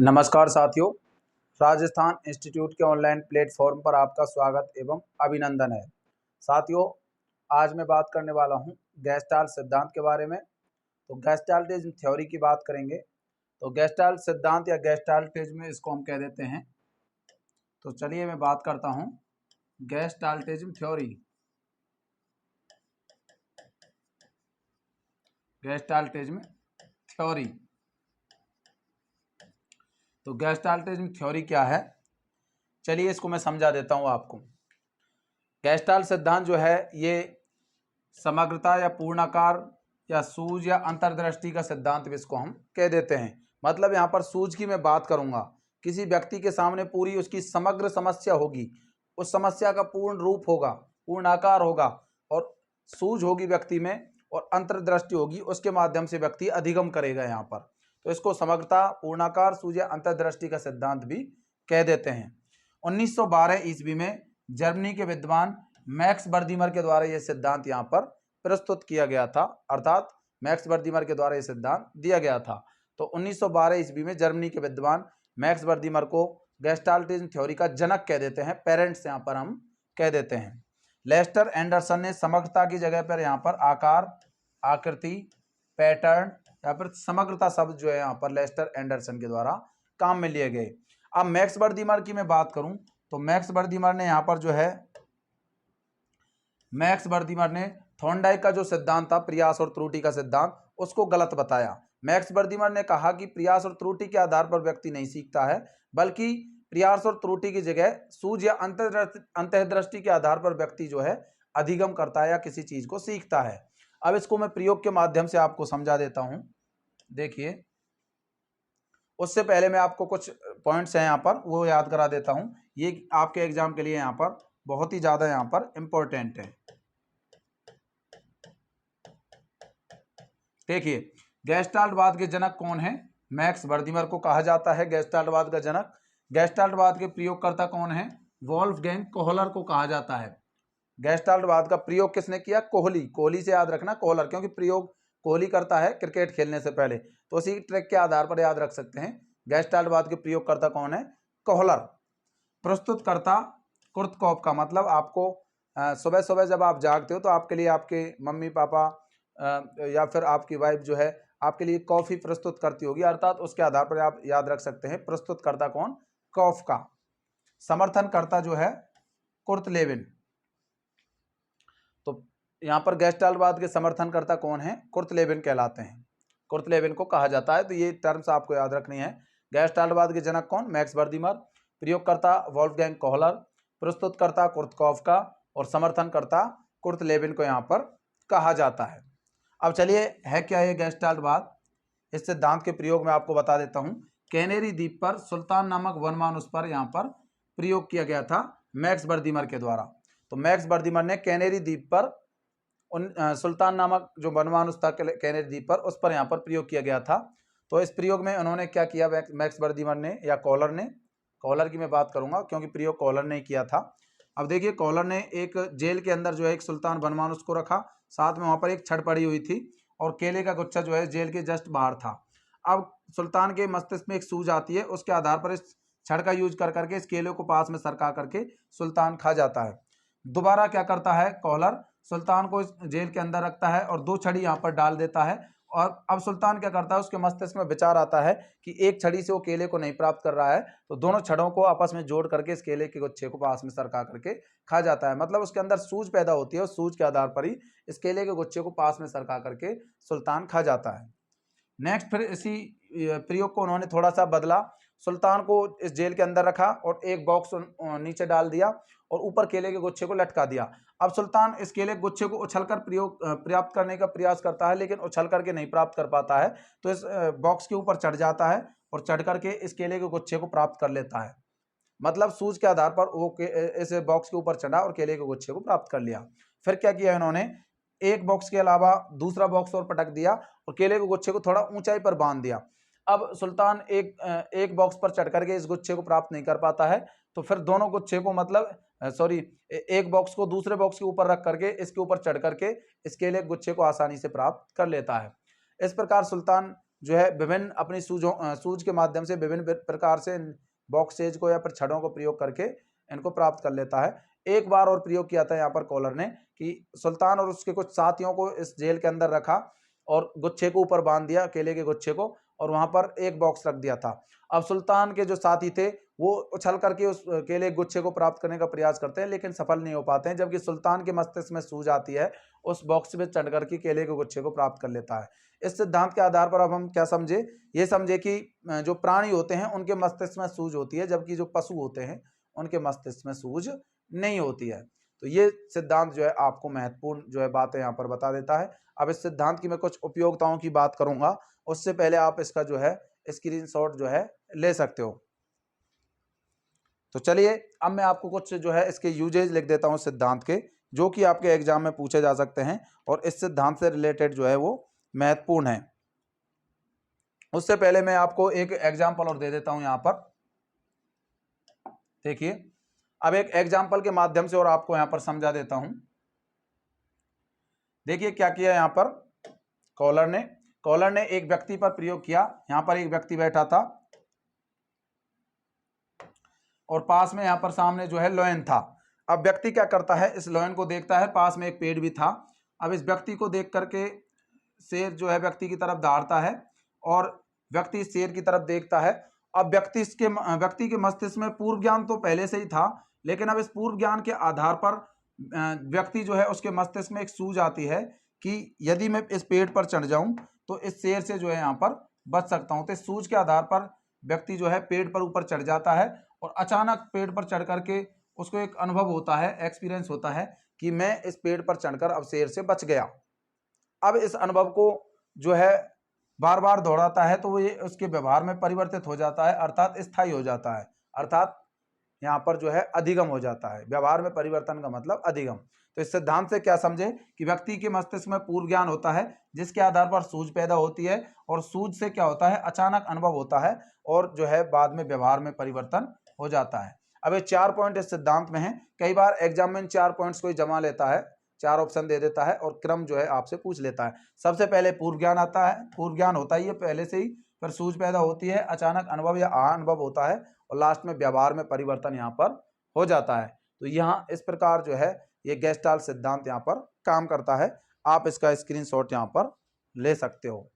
नमस्कार साथियों, राजस्थान इंस्टीट्यूट के ऑनलाइन प्लेटफॉर्म पर आपका स्वागत एवं अभिनंदन है। साथियों, आज मैं बात करने वाला हूं गेस्टाल्ट सिद्धांत के बारे में। तो गेस्टाल्टिज्म थ्योरी की बात करेंगे। तो गेस्टाल्ट सिद्धांत या गेस्टाल्टिज्म इसको हम कह देते हैं। तो चलिए मैं बात करता हूं गेस्टाल्टिज्म थ्योरी। गेस्टाल्टिज्म थ्योरी तो गेस्टाल्टिज्म थ्योरी क्या है, चलिए इसको मैं समझा देता हूं आपको। गेस्टाल्ट सिद्धांत जो है ये समग्रता या पूर्णाकार या सूझ या अंतर्दृष्टि का सिद्धांत भी इसको हम कह देते हैं। मतलब यहाँ पर सूझ की मैं बात करूंगा, किसी व्यक्ति के सामने पूरी उसकी समग्र समस्या होगी, उस समस्या का पूर्ण रूप होगा, पूर्णाकार होगा और सूझ होगी व्यक्ति में और अंतर्दृष्टि होगी, उसके माध्यम से व्यक्ति अधिगम करेगा यहाँ पर। तो इसको समग्रता, पूर्णाकार, सूझ या अंतर्दृष्टि का सिद्धांत भी कह देते हैं। 1912 ईस्वी में जर्मनी के विद्वान मैक्स बर्दीमर के द्वारा यह सिद्धांत यहाँ पर प्रस्तुत किया गया था, अर्थात मैक्स बर्दीमर के द्वारा यह सिद्धांत दिया गया था। तो 1912 ईस्वी में जर्मनी के विद्वान मैक्स बर्दीमर को गेस्टाल्टिज्म थ्योरी का जनक कह देते हैं, पेरेंट्स यहाँ पर हम कह देते हैं। लेस्टर एंडरसन ने समग्रता की जगह पर यहाँ पर आकार, आकृति, पैटर्न या फिर समग्रता शब्द जो है यहाँ पर लेस्टर एंडरसन के द्वारा काम में लिए गए। अब मैक्स बर्दीमर की मैं बात करूं तो मैक्स बर्दीमर ने यहाँ पर जो है मैक्स बर्दीमर ने थॉर्नडाइक का जो सिद्धांत था, प्रयास और त्रुटि का सिद्धांत, उसको गलत बताया। मैक्स बर्दीमर ने कहा कि प्रयास और त्रुटि के आधार पर व्यक्ति नहीं सीखता है, बल्कि प्रयास और त्रुटि की जगह सूझ या अंतर्दृष्टि के आधार पर व्यक्ति जो है अधिगम करता है या किसी चीज को सीखता है। अब इसको मैं प्रयोग के माध्यम से आपको समझा देता हूं। देखिए, उससे पहले मैं आपको कुछ पॉइंट्स हैं यहाँ पर वो याद करा देता हूं। ये आपके एग्जाम के लिए यहाँ पर बहुत ही ज्यादा यहाँ पर इंपॉर्टेंट है। देखिए, गेस्टाल्टवाद के जनक कौन है? मैक्स बर्दीमर को कहा जाता है गेस्टाल्टवाद का जनक। गेस्टाल्टवाद के प्रयोगकर्ता कौन है? वोल्फगैंग कोहलर को कहा जाता है। गेस्टाल्टवाद का प्रयोग किसने किया? कोहली। कोहली से याद रखना कोहलर, क्योंकि प्रयोग कोहली करता है क्रिकेट खेलने से पहले, तो उसी ट्रिक के आधार पर याद रख सकते हैं। गेस्टाल्टवाद के प्रयोगकर्ता कौन है? कोहलर। प्रस्तुतकर्ता कुर्तकॉफ का मतलब आपको सुबह सुबह जब आप जागते हो तो आपके लिए आपके मम्मी पापा या फिर आपकी वाइफ जो है आपके लिए कॉफी प्रस्तुत करती होगी, अर्थात उसके आधार पर आप याद रख सकते हैं प्रस्तुतकर्ता कौन? कॉफ का। समर्थनकर्ता जो है कुर्ट लेविन। तो यहाँ पर गेस्टाल्टवाद के समर्थनकर्ता कौन है? कुर्ट लेविन कहलाते हैं, कुर्ट लेविन को कहा जाता है। तो ये टर्म्स आपको याद रखनी है। गेस्टाल्टवाद के जनक कौन? मैक्स बर्दीमर। प्रयोगकर्ता वोल्फगैंग कोहलर। प्रस्तुतकर्ता कुर्तकॉफ का और समर्थनकर्ता कुर्ट लेविन को यहाँ पर कहा जाता है। अब चलिए, है क्या ये गेस्टाल्टवाद? इस सिद्धांत के प्रयोग में आपको बता देता हूँ। कैनेरी द्वीप पर सुल्तान नामक वनमानुष पर यहाँ पर प्रयोग किया गया था मैक्स बर्दीमर के द्वारा। तो मैक्स बर्दीमर ने कैनेरी द्वीप पर सुल्तान नामक जो वनमानुष था कैनेरी द्वीप पर, उस पर यहाँ पर प्रयोग किया गया था। तो इस प्रयोग में उन्होंने क्या किया मैक्स बर्दीमर ने या कॉलर ने? कॉलर की मैं बात करूंगा क्योंकि प्रयोग कॉलर ने किया था। अब देखिए, कॉलर ने एक जेल के अंदर जो है एक सुल्तान वनमानुष को रखा, साथ में वहां पर एक छड़ पड़ी हुई थी और केले का गुच्छा जो है जेल के जस्ट बाहर था। अब सुल्तान के मस्तिष्क में एक सूझ आती है, उसके आधार पर इस छड़ का यूज कर करके इस केले को पास में सरका करके सुल्तान खा जाता है। दोबारा क्या करता है कॉलर? सुल्तान को इस जेल के अंदर रखता है और दो छड़ी यहाँ पर डाल देता है। और अब सुल्तान क्या करता है, उसके मस्तिष्क में विचार आता है कि एक छड़ी से वो केले को नहीं प्राप्त कर रहा है, तो दोनों छड़ों को आपस में जोड़ करके इस केले के गुच्छे को पास में सरका करके खा जाता है। मतलब उसके अंदर सूझ पैदा होती है, उस सूझ के आधार पर ही इस केले के गुच्छे को पास में सरका करके सुल्तान खा जाता है। नेक्स्ट, फिर इसी प्रयोग को उन्होंने थोड़ा सा बदला। सुल्तान को इस जेल के अंदर रखा और एक बॉक्स नीचे डाल दिया और ऊपर केले के गुच्छे को लटका दिया। अब सुल्तान इस केले के गुच्छे को उछलकर प्राप्त करने का प्रयास करता है, लेकिन उछल करके नहीं प्राप्त कर पाता है। तो इस बॉक्स के ऊपर चढ़ जाता है और चढ़ करके इस केले के गुच्छे को प्राप्त कर लेता है। मतलब सूझ के आधार पर वो इस बॉक्स के ऊपर चढ़ा और केले के गुच्छे को प्राप्त कर लिया। फिर क्या किया इन्होंने? एक बॉक्स के अलावा दूसरा बॉक्स और पटक दिया और केले के गुच्छे को थोड़ा ऊंचाई पर बांध दिया। अब सुल्तान एक बॉक्स पर चढ़ करके इस गुच्छे को प्राप्त नहीं कर पाता है, तो फिर दोनों गुच्छे को एक बॉक्स को दूसरे बॉक्स के ऊपर रख करके इसके ऊपर चढ़ करके इस केले के गुच्छे को आसानी से प्राप्त कर लेता है। इस प्रकार सुल्तान जो है विभिन्न अपनी सूझ के माध्यम से विभिन्न प्रकार से बॉक्सेज को या फिर छड़ों को प्रयोग करके इनको प्राप्त कर लेता है। एक बार और प्रयोग किया था यहाँ पर कॉलर ने कि सुल्तान और उसके कुछ साथियों को इस जेल के अंदर रखा और गुच्छे को ऊपर बांध दिया, केले के गुच्छे को, और वहां पर एक बॉक्स रख दिया था। अब सुल्तान के जो साथी थे वो उछल करके उस केले के गुच्छे को प्राप्त करने का प्रयास करते हैं लेकिन सफल नहीं हो पाते हैं, जबकि सुल्तान के मस्तिष्क में सूझ आती है, उस बॉक्स में चढ़ करके केले के गुच्छे को प्राप्त कर लेता है। इस सिद्धांत के आधार पर अब हम क्या समझे, ये समझे कि जो प्राणी होते हैं उनके मस्तिष्क में सूझ होती है, जबकि जो पशु होते हैं उनके मस्तिष्क में सूझ नहीं होती है। तो ये सिद्धांत जो है आपको महत्वपूर्ण जो है बातें यहाँ पर बता देता है। अब इस सिद्धांत की मैं कुछ उपयोगिताओं की बात करूंगा, उससे पहले आप इसका जो है स्क्रीनशॉट जो है ले सकते हो। तो चलिए अब मैं आपको कुछ जो है इसके यूजेज लिख देता हूँ सिद्धांत के, जो कि आपके एग्जाम में पूछे जा सकते हैं और इस सिद्धांत से रिलेटेड जो है वो महत्वपूर्ण है। उससे पहले मैं आपको एक एग्जाम्पल और दे देता हूं यहाँ पर। देखिए अब एक एग्जाम्पल के माध्यम से और आपको यहाँ पर समझा देता हूं। देखिए क्या किया यहाँ पर कॉलर ने एक व्यक्ति पर प्रयोग किया। यहाँ पर एक व्यक्ति बैठा था और पास में यहाँ पर सामने जो है लोयन था। अब व्यक्ति क्या करता है, इस लोयन को देखता है, पास में एक पेड़ भी था। अब इस व्यक्ति को देख करके शेर जो है व्यक्ति की तरफ दौड़ता है और व्यक्ति शेर की तरफ देखता है। अब व्यक्ति के मस्तिष्क में पूर्व ज्ञान तो पहले से ही था, लेकिन अब इस पूर्व ज्ञान के आधार पर व्यक्ति जो है उसके मस्तिष्क में एक सूझ आती है कि यदि मैं इस पेड़ पर चढ़ जाऊं तो इस शेर से जो है यहाँ पर बच सकता हूं। तो इस सूझ के आधार पर व्यक्ति जो है पेड़ पर ऊपर चढ़ जाता है और अचानक पेड़ पर चढ़ करके उसको एक अनुभव होता है, एक्सपीरियंस होता है कि मैं इस पेड़ पर चढ़कर अब शेर से बच गया। अब इस अनुभव को जो है बार बार दोहराता है तो वो ये उसके व्यवहार में परिवर्तित हो जाता है, अर्थात स्थायी हो जाता है, अर्थात यहाँ पर जो है अधिगम हो जाता है। व्यवहार में परिवर्तन का मतलब अधिगम। तो इस सिद्धांत से क्या समझे कि व्यक्ति के मस्तिष्क में पूर्व ज्ञान होता है जिसके आधार पर सूझ पैदा होती है और सूझ से क्या होता है, अचानक अनुभव होता है और जो है बाद में व्यवहार में परिवर्तन हो जाता है। अब ये 4 पॉइंट इस सिद्धांत में है। कई बार एग्जाम में 4 पॉइंट्स को जमा लेता है, 4 ऑप्शन दे देता है और क्रम जो है आपसे पूछ लेता है। सबसे पहले पूर्व ज्ञान आता है, पूर्व ज्ञान होता ही है पहले से ही, फिर सूझ पैदा होती है, अचानक अनुभव या अनुभव होता है और लास्ट में व्यवहार में परिवर्तन यहाँ पर हो जाता है। तो यहाँ इस प्रकार जो है ये गेस्टाल्ट सिद्धांत यहाँ पर काम करता है। आप इसका स्क्रीनशॉट यहाँ पर ले सकते हो।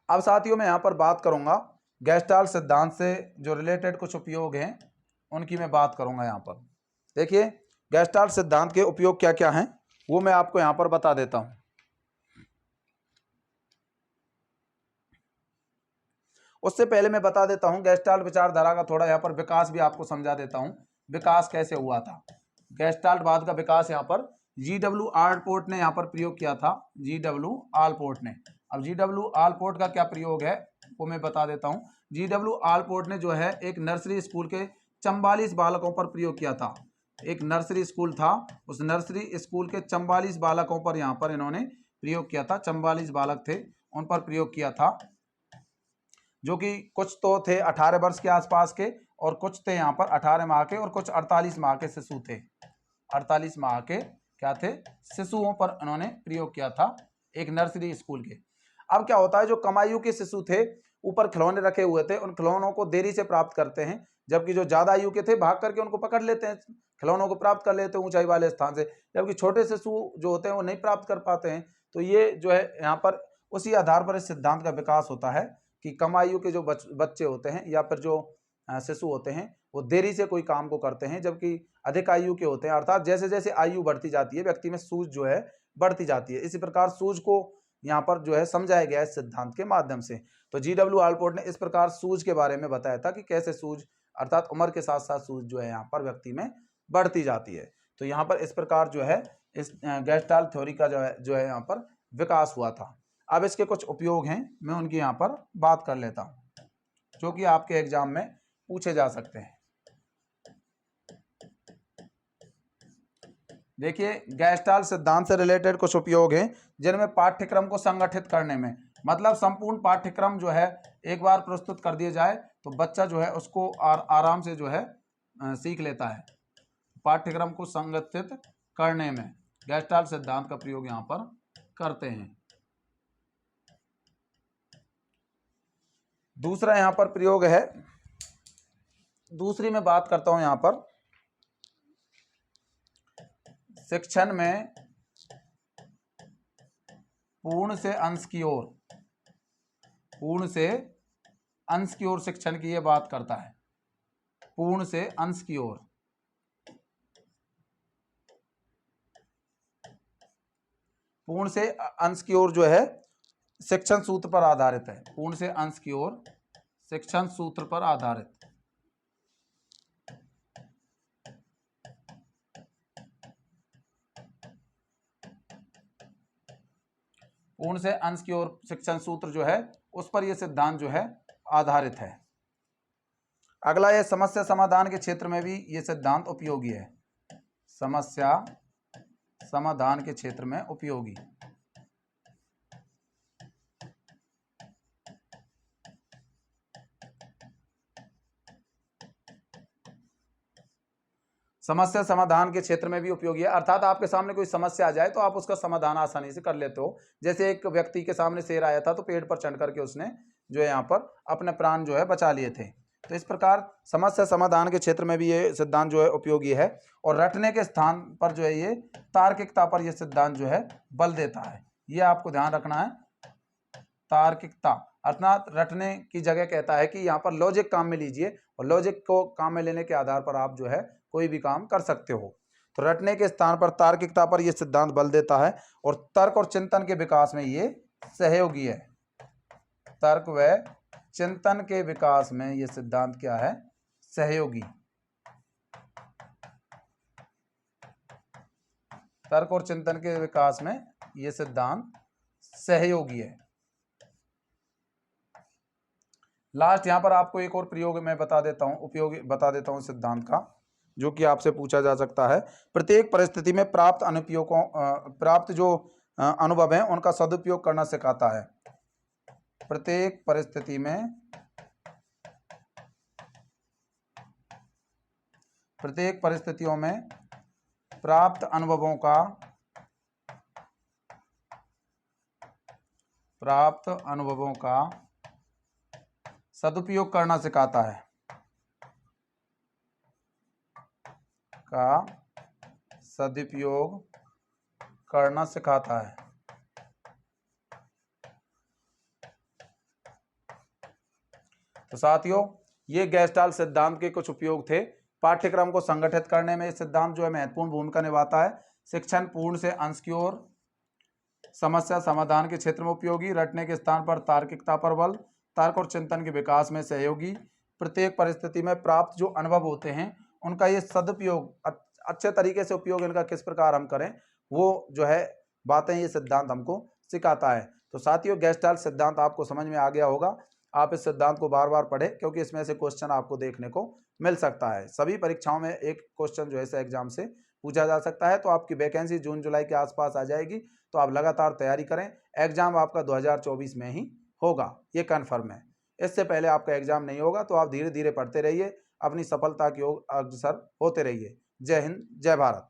अब साथियों मैं यहाँ पर बात करूंगा गेस्टाल्ट सिद्धांत से जो रिलेटेड कुछ उपयोग हैं उनकी मैं बात करूंगा यहाँ पर। देखिए गेस्टाल्ट सिद्धांत के उपयोग क्या क्या हैं वो मैं आपको यहाँ पर बता देता हूँ। उससे पहले मैं बता देता हूँ गेस्टाल्ट विचारधारा का थोड़ा यहाँ पर विकास भी आपको समझा देता हूँ, विकास कैसे हुआ था। गेस्टाल्टवाद का विकास यहाँ पर G.W. आलपोर्ट ने यहाँ पर प्रयोग किया था, G.W. आलपोर्ट ने। अब G.W. आलपोर्ट का क्या प्रयोग है वो मैं बता देता हूँ। G.W. आलपोर्ट ने जो है एक नर्सरी स्कूल के 44 बालकों पर प्रयोग किया था। एक नर्सरी स्कूल था, उस नर्सरी स्कूल के 44 बालकों पर यहाँ पर इन्होंने प्रयोग किया था। 44 बालक थे, उन पर प्रयोग किया था, जो कि कुछ तो थे 18 वर्ष के आसपास के और कुछ थे यहाँ पर 18 माह के और कुछ 48 माह के शिशु थे। 48 माह के क्या थे, शिशुओं पर इन्होंने प्रयोग किया था एक नर्सरी स्कूल के। अब क्या होता है, जो कम आयु के शिशु थे ऊपर खिलौने रखे हुए थे, उन खिलौनों को देरी से प्राप्त करते हैं, जबकि जो ज्यादा आयु के थे भाग करके उनको पकड़ लेते हैं, खिलौनों को प्राप्त कर लेते हैं ऊंचाई वाले स्थान से, जबकि छोटे शिशु जो होते हैं वो नहीं प्राप्त कर पाते हैं। तो ये जो है यहाँ पर उसी आधार पर इस सिद्धांत का विकास होता है कि कम आयु के जो बच्चे होते हैं या फिर जो शिशु होते हैं वो देरी से कोई काम को करते हैं, जबकि अधिक आयु के होते हैं, अर्थात जैसे जैसे आयु बढ़ती जाती है व्यक्ति में सूझ जो है बढ़ती जाती है। इसी प्रकार सूझ को यहाँ पर जो है समझाया गया है सिद्धांत के माध्यम से। तो G.W. आलपोर्ट ने इस प्रकार सूझ के बारे में बताया था कि कैसे सूझ अर्थात उम्र के साथ साथ सूझ जो है यहाँ पर व्यक्ति में बढ़ती जाती है। तो यहाँ पर इस प्रकार जो है इस गेस्टाल्ट थ्योरी का जो है यहाँ पर विकास हुआ था। अब इसके कुछ उपयोग हैं, मैं उनकी यहाँ पर बात कर लेता हूँ जो कि आपके एग्जाम में पूछे जा सकते हैं। देखिए गेस्टाल्ट सिद्धांत से रिलेटेड कुछ उपयोग हैं जिनमें पाठ्यक्रम को संगठित करने में, मतलब संपूर्ण पाठ्यक्रम जो है एक बार प्रस्तुत कर दिया जाए तो बच्चा जो है उसको आराम से जो है सीख लेता है। पाठ्यक्रम को संगठित करने में गेस्टाल्ट सिद्धांत का प्रयोग यहाँ पर करते हैं। दूसरा यहाँ पर प्रयोग है, दूसरी मैं बात करता हूँ यहाँ पर शिक्षण में पूर्ण से अंश की ओर, पूर्ण से अंश की ओर शिक्षण की ये बात करता है, पूर्ण से अंश की ओर। पूर्ण से अंश की ओर जो है शिक्षण सूत्र पर आधारित है, पूर्ण से अंश की ओर शिक्षण सूत्र पर आधारित। पूर्ण से अंश की ओर शिक्षण सूत्र जो है उस पर यह सिद्धांत जो है आधारित है। अगला है समस्या समाधान के क्षेत्र में भी यह सिद्धांत उपयोगी है, समस्या समाधान के क्षेत्र में उपयोगी। समस्या समाधान के क्षेत्र में भी उपयोगी है, अर्थात आपके सामने कोई समस्या आ जाए तो आप उसका समाधान आसानी से कर लेते हो। जैसे एक व्यक्ति के सामने शेर आया था तो पेड़ पर चढ़ करके उसने जो है यहाँ पर अपने प्राण जो है बचा लिए थे। तो इस प्रकार समस्या समाधान के क्षेत्र में भी ये सिद्धांत जो है उपयोगी है। और रटने के स्थान पर जो है ये तार्किकता पर यह सिद्धांत जो है बल देता है, ये आपको ध्यान रखना है। तार्किकता अर्थात रटने की जगह कहता है कि यहाँ पर लॉजिक काम में लीजिए और लॉजिक को काम में लेने के आधार पर आप जो है कोई भी काम कर सकते हो। तो रटने के स्थान पर तार्किकता पर यह सिद्धांत बल देता है और तर्क और चिंतन के विकास में ये सहयोगी है। तर्क व चिंतन के विकास में यह सिद्धांत क्या है? सहयोगी। तर्क और चिंतन के विकास में यह सिद्धांत सहयोगी है। लास्ट यहां पर आपको एक और प्रयोग मैं बता देता हूं, उपयोगी बता देता हूं सिद्धांत का, जो कि आपसे पूछा जा सकता है। प्रत्येक परिस्थिति में प्राप्त अनुपयोगों प्राप्त जो अनुभव है उनका सदुपयोग करना सिखाता है। प्रत्येक परिस्थिति में प्रत्येक परिस्थितियों में प्राप्त अनुभवों का सदुपयोग करना सिखाता है, का सदुपयोग करना सिखाता है। तो साथियों ये गेस्टाल्ट सिद्धांत के कुछ उपयोग थे। पाठ्यक्रम को संगठित करने में इस सिद्धांत जो है महत्वपूर्ण भूमिका निभाता है। शिक्षण पूर्ण से अंश की ओर, समस्या समाधान के क्षेत्र में उपयोगी, रटने के स्थान पर तार्किकता पर बल, तर्क और चिंतन के विकास में सहयोगी, प्रत्येक परिस्थिति में प्राप्त जो अनुभव होते हैं उनका ये सदुपयोग, अच्छे तरीके से उपयोग इनका किस प्रकार हम करें, वो जो है बातें ये सिद्धांत हमको सिखाता है। तो साथियों गेस्टाल्ट सिद्धांत आपको समझ में आ गया होगा। आप इस सिद्धांत को बार बार पढ़ें क्योंकि इसमें से क्वेश्चन आपको देखने को मिल सकता है। सभी परीक्षाओं में एक क्वेश्चन जो है इस एग्जाम से पूछा जा सकता है। तो आपकी वैकेंसी जून जुलाई के आसपास आ जाएगी, तो आप लगातार तैयारी करें। एग्जाम आपका 2024 में ही होगा, ये कन्फर्म है। इससे पहले आपका एग्जाम नहीं होगा। तो आप धीरे धीरे पढ़ते रहिए, अपनी सफलता की ओर अग्रसर होते रहिए। जय हिंद, जय भारत।